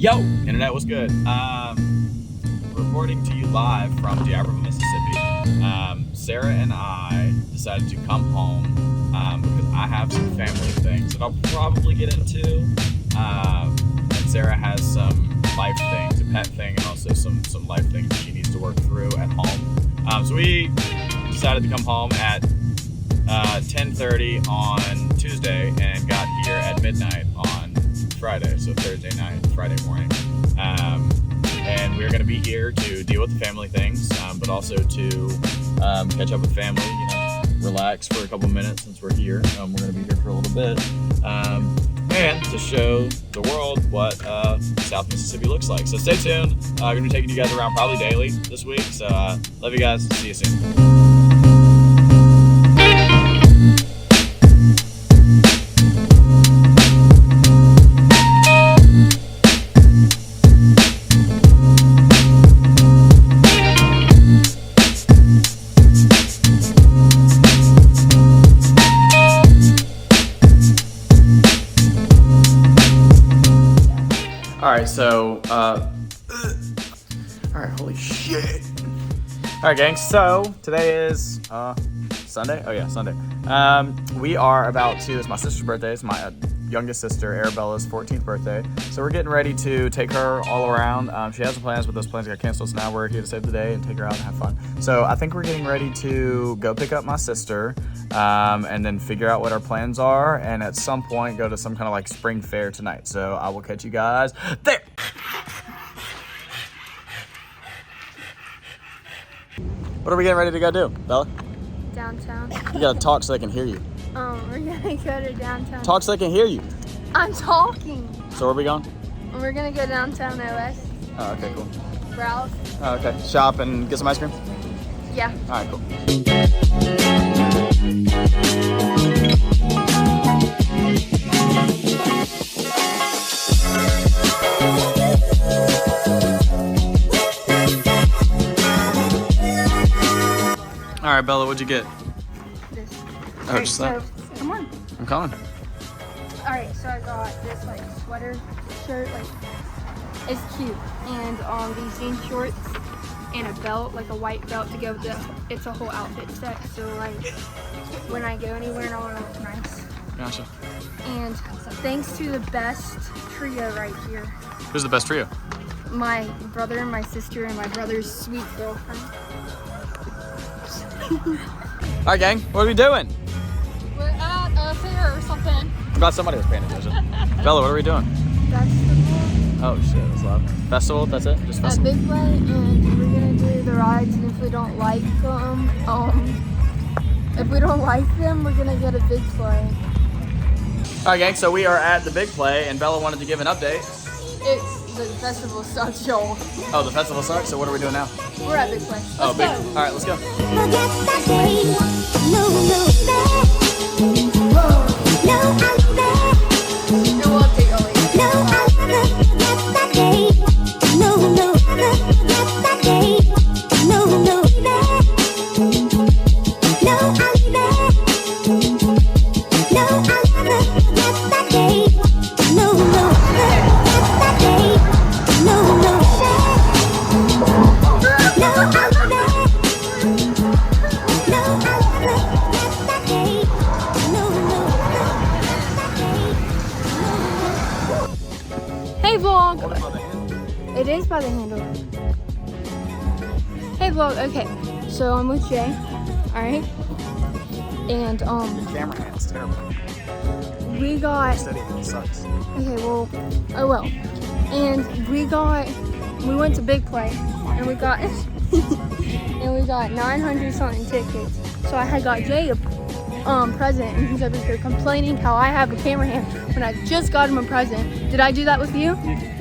Yo, internet, what's good? Reporting to you live from D'Iberville, Mississippi. Sarah and I decided to come home because I have some family things that I'll probably get into. And Sarah has some life things, a pet thing, and also some life things that she needs to work through at home. So we decided to come home at 10:30 on Tuesday and got here at midnight on Friday, so Thursday night, Friday morning. And we're going to be here to deal with the family things, but also to catch up with family, relax for a couple minutes since we're here. We're going to be here for a little bit. And to show the world what South Mississippi looks like. So stay tuned. I'm going to be taking you guys around probably daily this week. So love you guys. See you soon. Alright, so, alright, holy shit. Alright, gang, so today is, Sunday? Oh, yeah, Sunday. We are about to, it's my sister's birthday, it's my youngest sister, Arabella's 14th birthday. So we're getting ready to take her all around. She has some plans, but those plans got canceled, so now we're here to save the day and take her out and have fun. So I think we're getting ready to go pick up my sister, and then figure out what our plans are, and at some point go to some kind of like spring fair tonight. So I will catch you guys there. What are we getting ready to go do, Bella? Downtown. You gotta talk so they can hear you. We're gonna go to downtown. Talk so they can hear you. I'm talking. So where are we going? We're gonna go downtown OS. Oh, okay, cool. Browse. Oh, okay. Shop and get some ice cream? Yeah. All right, cool. All right, Bella, what'd you get? This. Oh, Alright, just that? so, come on. I'm coming. Alright, so I got this like sweater shirt, like it's cute, and these jean shorts and a belt, like a white belt to go with the. It's a whole outfit set, so like when I go anywhere, I want to look nice. Gotcha. And thanks to the best trio right here, Who's the best trio? my brother, my sister, and my brother's sweet girlfriend. All right, gang, what are we doing? We're at a fair or something. I'm glad somebody was paying attention. Bella, what are we doing? Festival Oh shit, that's loud. Festival, that's it? Just at festival? Big Play, and we're gonna do the rides, and if we don't like them, we're gonna go to Big Play. All right, gang, so we are at the Big Play, and Bella wanted to give an update. The festival sucks, y'all. Oh, the festival sucks, so what are we doing now? We're at Big Play. Oh, Let's big. go. All right, let's go. Forget that day. No, I'm there. And we'll update y'all later. No, I'll never forget that day. No, never forget that day. No, there. No, I'm there. No, I'll never forget that day. No, never forget that day. No, there. No, I'm there. No, I'll never forget that day. No, Hey vlog. It is by the handle. Hey vlog. Okay, so I'm with Jay. All right. And Camera hand's terrible. we got. Steady, it sucks. Okay, well, oh well. And we went to Big Play, and we got and we got 900 something tickets. So I had got Jay a present, and he's over here complaining how I have a camera hand when I just got him a present. Did I do that with you?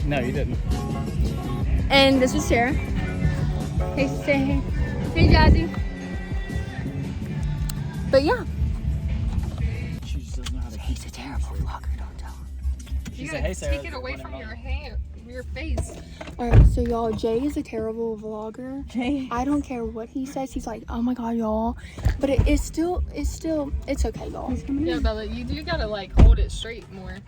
No, you didn't. And this is Sarah. Hey, say hey. Hey, Jazzy. But yeah. She just doesn't know how to keep He's a terrible vlogger, don't tell him. She You said, gotta hey, Sarah. take it away from your hand, your face. Alright, so y'all, Jay is a terrible vlogger. Jay. I don't care what he says. He's like, oh my god, y'all. But it's okay, y'all. Yeah, Bella, you do gotta like hold it straight more.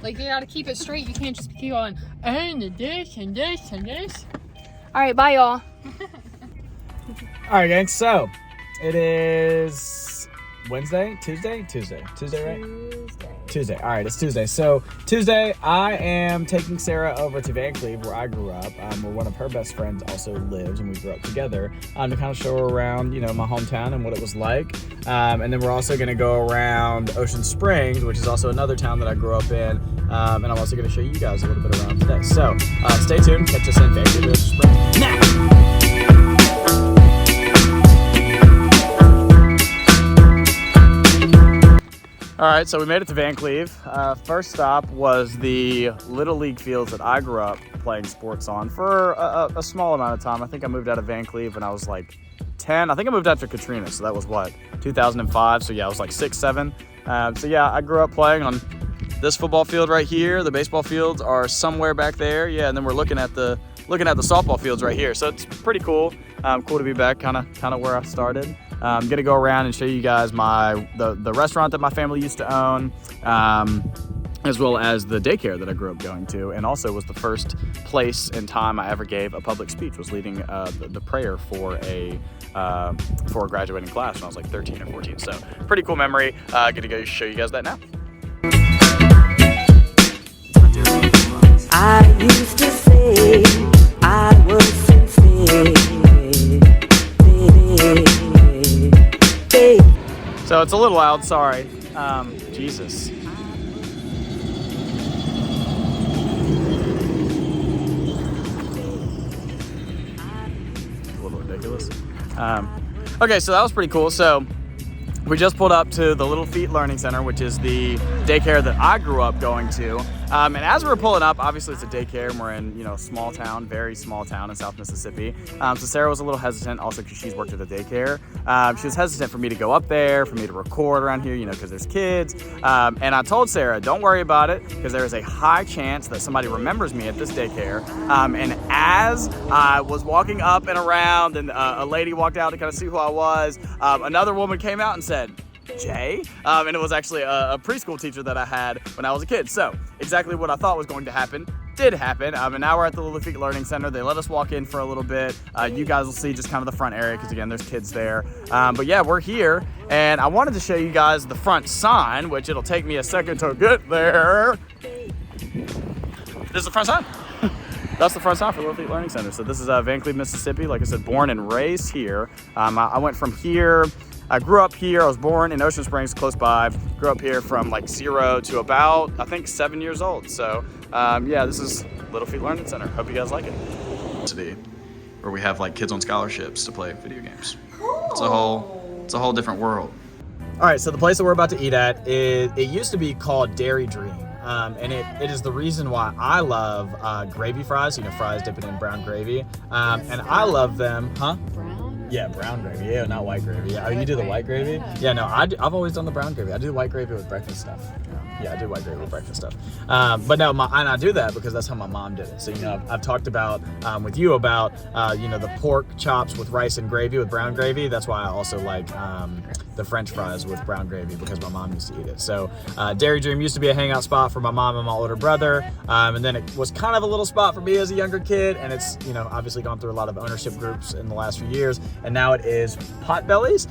Like, you gotta keep it straight. You can't just keep on, and this, and this, and this. All right, bye, y'all. All right, gang. So it is Wednesday, Tuesday, right? Tuesday. All right, it's Tuesday. So Tuesday, I am taking Sarah over to Van Cleve, where I grew up, where one of her best friends also lives, and we grew up together, to kind of show her around, my hometown and what it was like. And then we're also going to go around Ocean Springs, which is also another town that I grew up in. And I'm also going to show you guys a little bit around today. So stay tuned. Catch us in Van Cleve, Ocean Springs now. All right, so we made it to Van Cleve. First stop was the Little League fields that I grew up playing sports on for a small amount of time. I think I moved out of Van Cleve when I was like 10. I think I moved after Katrina, so that was what, 2005? So yeah, I was like 6, 7. So yeah, I grew up playing on this football field right here. The baseball fields are somewhere back there. Yeah, and then we're looking at the softball fields right here. So it's pretty cool. Cool to be back, kind of where I started. I'm gonna go around and show you guys the restaurant that my family used to own, as well as the daycare that I grew up going to, and also was the first place and time I ever gave a public speech, was leading the prayer for a graduating class when I was like 13 or 14. So pretty cool memory. Gonna go show you guys that now. I used to say I was sincere. So it's a little loud, sorry. Jesus. A little ridiculous. Okay, so that was pretty cool. So we just pulled up to the Little Feet Learning Center, which is the daycare that I grew up going to. And as we were pulling up, obviously it's a daycare, and we're in, small town, very small town in South Mississippi. So Sarah was a little hesitant, also because she's worked at a daycare. She was hesitant for me to go up there, for me to record around here, because there's kids. And I told Sarah, don't worry about it, because there is a high chance that somebody remembers me at this daycare. And as I was walking up and around, and a lady walked out to kind of see who I was, another woman came out and said, Jay, and it was actually a preschool teacher that I had when I was a kid. So exactly what I thought was going to happen did happen. And now we're at the Little Feet Learning Center. They let us walk in for a little bit. You guys will see just kind of the front area, because again, there's kids there. But yeah, we're here, and I wanted to show you guys the front sign, which it'll take me a second to get there. This is the front sign. That's the front sign for Little Feet Learning Center. So this is Van Cleve, Mississippi. Like I said, born and raised here. I went from here. I grew up here. I was born in Ocean Springs, close by. Grew up here from like 0 to about, I think, 7 years old. So yeah, this is Little Feet Learning Center. Hope you guys like it. Where we have like kids on scholarships to play video games. It's a whole different world. All right, so the place that we're about to eat at, it used to be called Dairy Dream. And it is the reason why I love gravy fries, fries dipping in brown gravy. And I love them, huh? Yeah, brown gravy. Yeah, not white gravy. Yeah, you do the white gravy? Yeah, no, I've always done the brown gravy. I do white gravy with breakfast stuff. Yeah, I do white gravy with breakfast stuff. But no, and I do that because that's how my mom did it. So, I've talked about with you about, the pork chops with rice and gravy with brown gravy. That's why I also like the French fries with brown gravy, because my mom used to eat it. So Dairy Dream used to be a hangout spot for my mom and my older brother. And then it was kind of a little spot for me as a younger kid. And it's, obviously gone through a lot of ownership groups in the last few years. And now it is Potbelly's.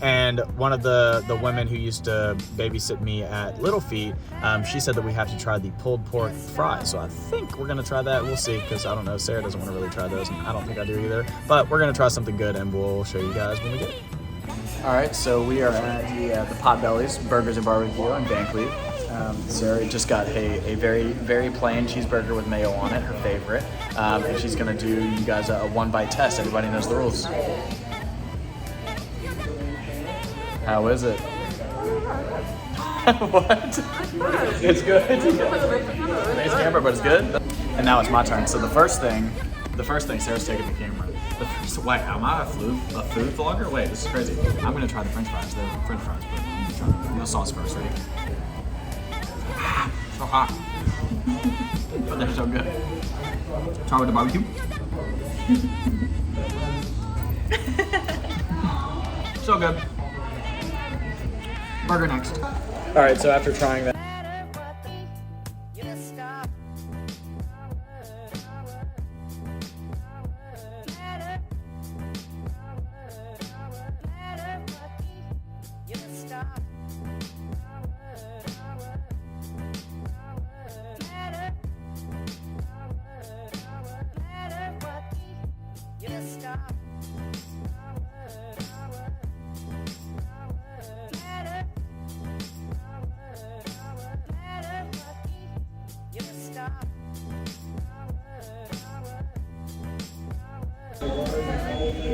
And one of the women who used to babysit me at Little Feet, she said that we have to try the pulled pork fries. So I think we're gonna try that. We'll see, because I don't know, Sarah doesn't want to really try those, and I don't think I do either. But we're gonna try something good, and we'll show you guys when we get it. All right, so we are at the Potbelly's Burgers and Barbecue in Van Cleve. Sarah just got a very, very plain cheeseburger with mayo on it, her favorite. And she's gonna do you guys a one-bite test. Everybody knows the rules. How is it? What? It's good. It's camera, but it's good. And now it's my turn. So the first thing, Sarah's taking the camera. Wait, am I a food vlogger? Wait, this is crazy. I'm gonna try the French fries. They're French fries, but I'm gonna try the sauce first. Ready? So hot, but they're so good. Try with the barbecue. So good. Burger next. All right, so after trying that,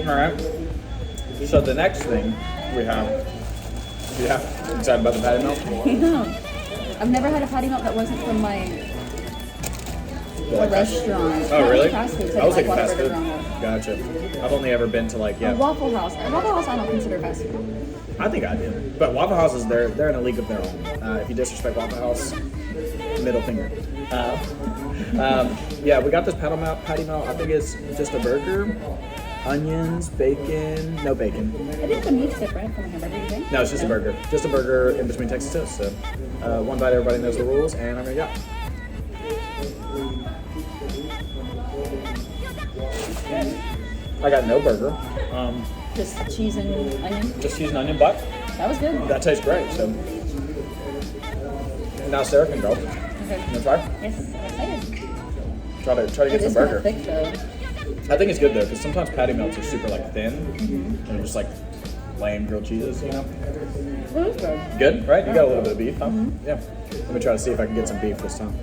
All right. So the next thing we have, excited about the patty melt? I've never had a patty melt that wasn't from my restaurant. Oh, really? Fast food. I was like fast Whataburger food. Ground. Gotcha. I've only ever been to like, A Waffle House. A Waffle House I don't consider fast food. I think I do. But Waffle House is they're in a league of their own. If you disrespect Waffle House, middle finger. Yeah, we got this patty melt. I think it's just a burger, onions, bacon. No bacon. I think the meat's different from a hamburger, you think? No, it's just a burger. Just a burger in between Texas toast. So one bite, everybody knows the rules, and I'm gonna go. I got no burger. Just cheese and onion. Just cheese and onion, but That was good. that tastes great. So now Sarah can go. Okay. You wanna try? Yes, I'm excited. Try to get It some is kind burger. of thick though. I think it's good though, because sometimes patty melts are super like thin and just like lame grilled cheeses, you know. It was good. Good, right? You got a little bit of beef, huh? Yeah. Let me try to see if I can get some beef this time.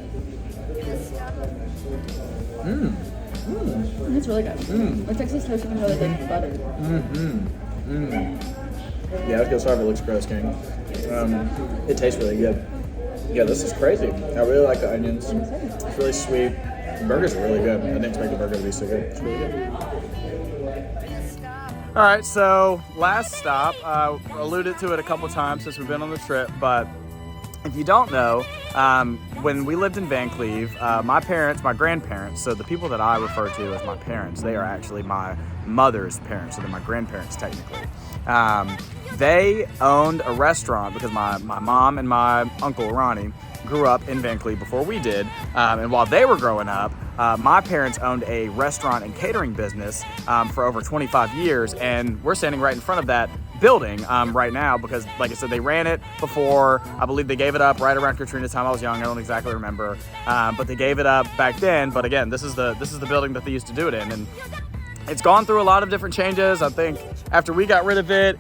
It's really good. The Texas toast is really good butter. Yeah, I was gonna sorry if it looks gross, gang. It tastes really good. Yeah, this is crazy. I really like the onions. It's really sweet. The burgers are really good. I didn't expect the burger to be so good. It's really good. All right, so last stop, alluded to it a couple times since we've been on the trip, but if you don't know, when we lived in Van Cleve, my grandparents, so the people that I refer to as my parents, they are actually my mother's parents, so they're my grandparents technically. They owned a restaurant because my mom and my uncle Ronnie grew up in Van Cleve before we did, and while they were growing up, my parents owned a restaurant and catering business for over 25 years, and we're standing right in front of that building right now because, like I said, they ran it before. I believe they gave it up right around Katrina's time. I was young, I don't exactly remember, but they gave it up back then. But again, this is the building that they used to do it in, and it's gone through a lot of different changes. I think after we got rid of it,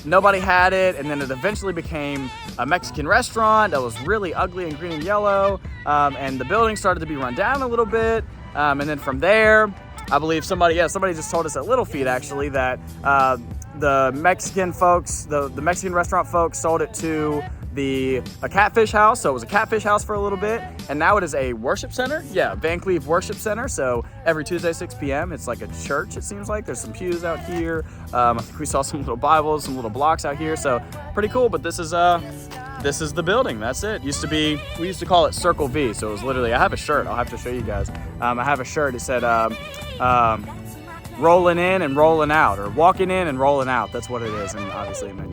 nobody had it, and then it eventually became a Mexican restaurant that was really ugly and green and yellow, and the building started to be run down a little bit, and then from there, I believe somebody just told us at Little Feet actually that the Mexican folks, the Mexican restaurant folks sold it to a catfish house. So it was a catfish house for a little bit, and now it is a worship center. Yeah, Van Cleve Worship Center. So every Tuesday, 6 p.m., it's like a church, it seems like. There's some pews out here. I think we saw some little Bibles, some little blocks out here. So pretty cool, but this is the building. That's it. We used to call it Circle V. So it was literally, I have a shirt. I'll have to show you guys. I have a shirt. It said, rolling in and rolling out, or walking in and rolling out. That's what it is. And obviously, you know,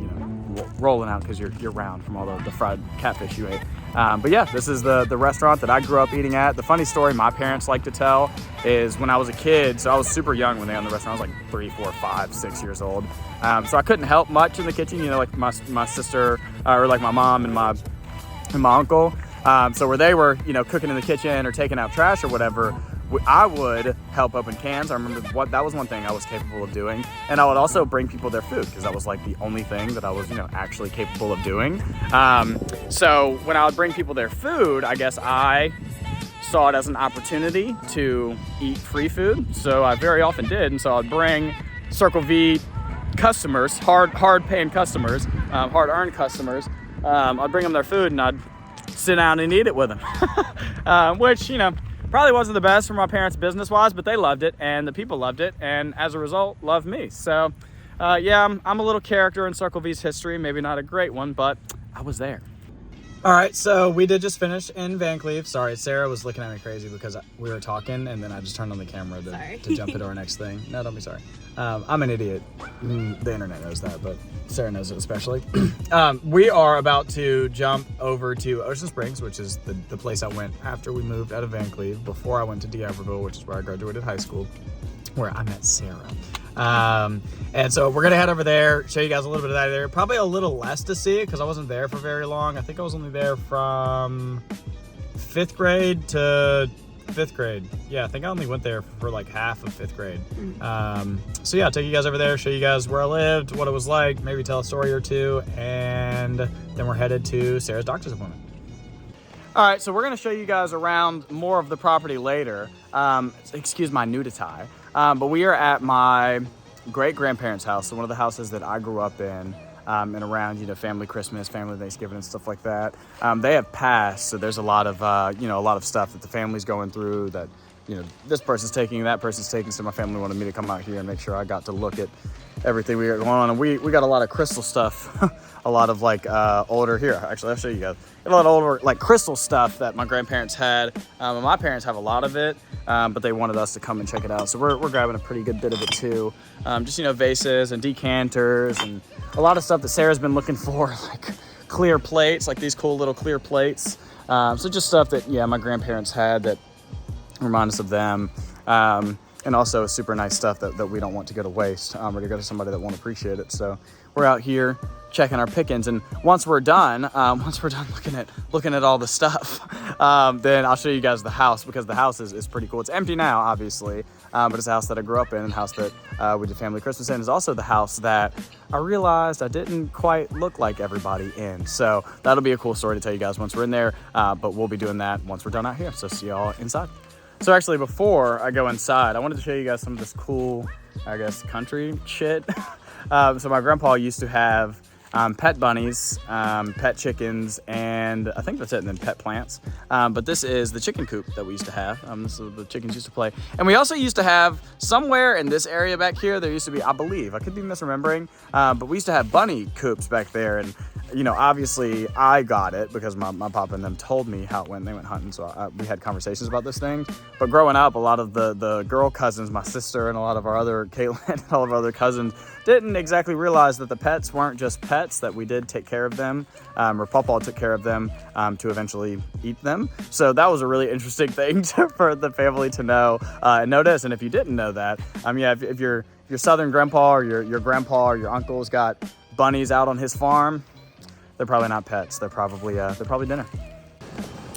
rolling out because you're round from all the fried catfish you ate. But yeah, this is the restaurant that I grew up eating at. The funny story my parents like to tell is when I was a kid, so I was super young when they owned the restaurant. I was like 3, 4, 5, 6 years old. So I couldn't help much in the kitchen, you know, like my sister, or like my mom and my uncle. So where they were, you know, cooking in the kitchen or taking out trash or whatever, I would help open cans. I remember that was one thing I was capable of doing. And I would also bring people their food because that was like the only thing that I was, you know, actually capable of doing. So when I would bring people their food, I guess I saw it as an opportunity to eat free food. So I very often did. And so I'd bring Circle V customers, hard paying customers, hard earned customers. I'd bring them their food and I'd sit down and eat it with them, which, you know, probably wasn't the best for my parents business-wise, but they loved it, and the people loved it, and as a result, loved me. So, yeah, I'm a little character in Circle V's history. Maybe not a great one, but I was there. All right, so we did just finish in Van Cleve. Sorry, Sarah was looking at me crazy because we were talking, and then I just turned on the camera to jump into our next thing. No, don't be sorry. I'm an idiot. The internet knows that, but Sarah knows it especially. We are about to jump over to Ocean Springs, which is the place I went after we moved out of Van Cleve, before I went to D'Iberville, which is where I graduated high school, where I met Sarah. And so we're gonna head over there, show you guys a little bit of that there. Probably a little less to see because I wasn't there for very long. I think I was only there from 5th grade to 5th grade. Yeah, I think I only went there for like half of 5th grade. So yeah, I'll take you guys over there, show you guys where I lived, what it was like, maybe tell a story or two, and then we're headed to Sarah's doctor's appointment. All right, so we're gonna show you guys around more of the property later. Excuse my nudity, but we are at my great-grandparents' house, so one of the houses that I grew up in. And around, family Christmas, family Thanksgiving, and stuff like that. They have passed, so there's a lot of, a lot of stuff that the family's going through that, this person's taking, that person's taking. So my family wanted me to come out here and make sure I got to look at everything we got going on. And we got a lot of crystal stuff, a lot of like older, here, actually, I'll show you guys. A lot of older like crystal stuff that my grandparents had. And my parents have a lot of it, but they wanted us to come and check it out. So we're grabbing a pretty good bit of it too. Just, vases and decanters and a lot of stuff that Sarah's been looking for, like clear plates, like these cool little clear plates. So just stuff that, my grandparents had that remind us of them. And also super nice stuff that we don't want to go to waste or to go to somebody that won't appreciate it. So we're out here checking our pickings, and once we're done looking at all the stuff, then I'll show you guys the house, because the house is pretty cool. It's empty now, obviously, but it's a house that I grew up in, and a house that we did family Christmas in. It's also the house that I realized I didn't quite look like everybody in. So that'll be a cool story to tell you guys once we're in there, but we'll be doing that once we're done out here. So see y'all inside. So actually, before I go inside, I wanted to show you guys some of this cool, I guess, country shit. So my grandpa used to have pet bunnies, pet chickens, and I think that's it, and then pet plants. But this is the chicken coop that we used to have. This is the chickens used to play. And we also used to have, somewhere in this area back here, there used to be, I believe, I could be misremembering, but we used to have bunny coops back there. And obviously I got it because my papa and them told me how it went. They went hunting, so we had conversations about this thing. But growing up, a lot of the girl cousins, my sister and a lot of our other, Caitlin and all of our other cousins, didn't exactly realize that the pets weren't just pets, that we did take care of them, or Papa took care of them to eventually eat them. So that was a really interesting thing for the family to know and notice. And if you didn't know that, if your southern grandpa or your grandpa or your uncle's got bunnies out on his farm, they're probably not pets. They're probably dinner.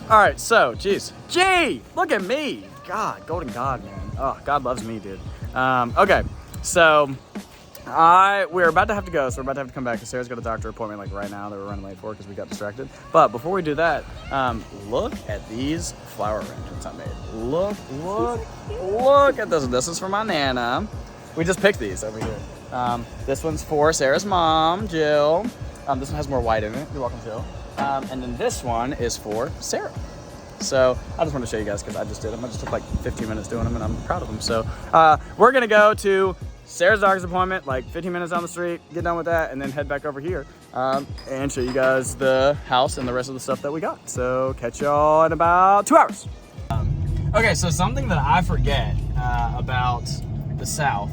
All right, so, gee, look at me. God, golden God, man. Oh, God loves me, dude. Okay, so we're about to have to go, so we're about to have to come back because Sarah's got a doctor appointment like right now that we're running late for because we got distracted. But before we do that, look at these flower arrangements I made. Look at this. This is for my Nana. We just picked these over here. This one's for Sarah's mom, Jill. This one has more white in it. You're welcome, Jill. And then this one is for Sarah. So I just want to show you guys because I just did them. I just took like 15 minutes doing them and I'm proud of them. So we're going to go to Sarah's doctor's appointment, like 15 minutes down the street, get done with that, and then head back over here and show you guys the house and the rest of the stuff that we got. So catch y'all in about 2 hours. Okay, so something that I forget about the South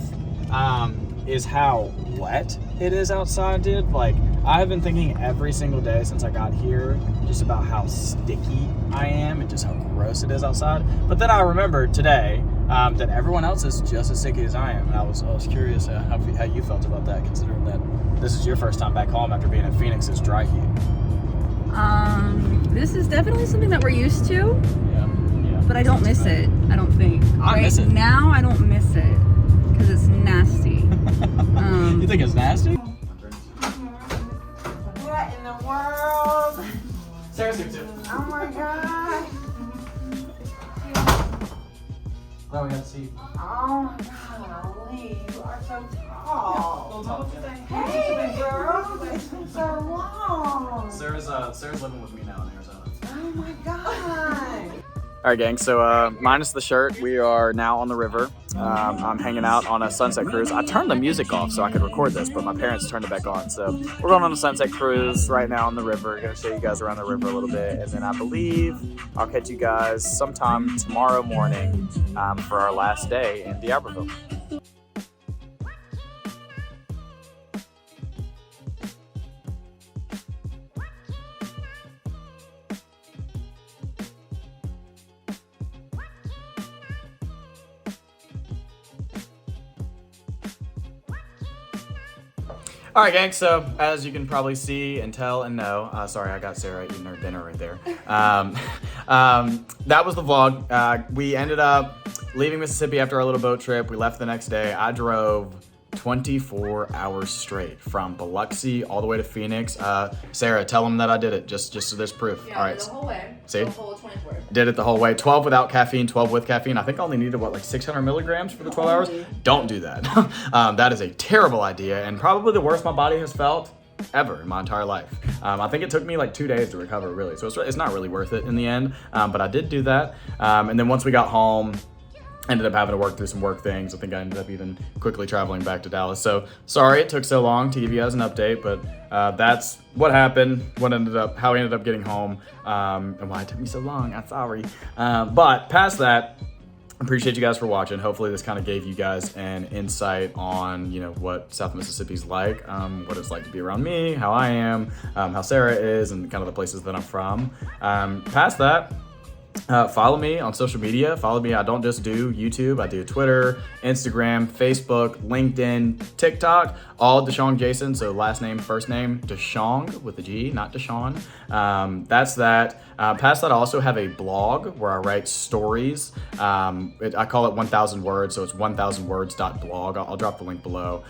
is how wet it is outside, dude. Like, I have been thinking every single day since I got here just about how sticky I am and just how gross it is outside. But then I remembered today that everyone else is just as sticky as I am. And I was curious how you felt about that, considering that this is your first time back home after being in Phoenix's dry heat. This is definitely something that we're used to. Yeah. But I don't miss it, I don't think. I miss it. Now, I don't miss it because it's nasty. You think it's nasty? What in the world? Sarah's here too. Oh my god. Oh, we got to see. Oh my god, Lee, you are so tall. Hey girl, it's been so long. Sarah's living with me now in Arizona. Oh my god. All right, gang, so minus the shirt, we are now on the river. I'm hanging out on a sunset cruise. I turned the music off so I could record this, but my parents turned it back on. So we're going on a sunset cruise right now on the river. Going to show you guys around the river a little bit. And then I believe I'll catch you guys sometime tomorrow morning for our last day in D'Iberville. All right, gang, so as you can probably see and tell and know, sorry, I got Sarah eating her dinner right there. That was the vlog. We ended up leaving Mississippi after our little boat trip. We left the next day. I drove 24 hours straight from Biloxi all the way to Phoenix. Sarah, tell them that I did it just so there's proof. Yeah, All right. the whole way. See? The whole 24. Did it the whole way. 12 without caffeine, 12 with caffeine. I think I only needed, like 600 milligrams for the 12 hours? Don't do that. That is a terrible idea and probably the worst my body has felt ever in my entire life. I think it took me like 2 days to recover, really. So it's not really worth it in the end, but I did do that. And then once we got home, ended up having to work through some work things. I think I ended up even quickly traveling back to Dallas. So sorry it took so long to give you guys an update, but that's what happened, how we ended up getting home, and why it took me so long. I'm sorry. But past that, appreciate you guys for watching. Hopefully this kind of gave you guys an insight on, what South Mississippi's like, what it's like to be around me, how I am, how Sarah is, and kind of the places that I'm from. Past that, follow me on social media. Follow me. I don't just do YouTube. I do Twitter, Instagram, Facebook, LinkedIn, TikTok, all Deshaun Jason. So last name, first name, Deshaun with a G, not Deshaun. That's that. Past that, I also have a blog where I write stories. I call it 1,000 words. So it's 1000words.blog. I'll drop the link below.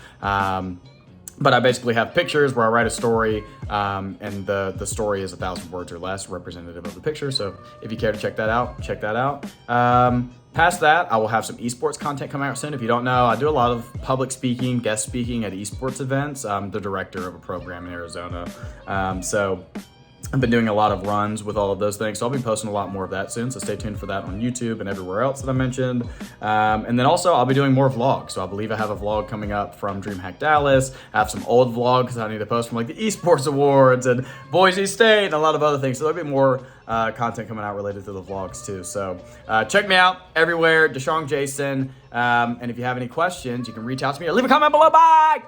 But I basically have pictures where I write a story, and the story is 1,000 words or less, representative of the picture. So if you care to check that out, check that out. Past that, I will have some esports content coming out soon. If you don't know, I do a lot of public speaking, guest speaking at esports events. I'm the director of a program in Arizona. So I've been doing a lot of runs with all of those things, so I'll be posting a lot more of that soon, so stay tuned for that on YouTube and everywhere else that I mentioned. And then also, I'll be doing more vlogs, so I believe I have a vlog coming up from DreamHack Dallas. I have some old vlogs I need to post from like the Esports Awards and Boise State and a lot of other things, so there'll be more content coming out related to the vlogs too. So check me out everywhere, Deshaun Jason, and if you have any questions, you can reach out to me or leave a comment below. Bye!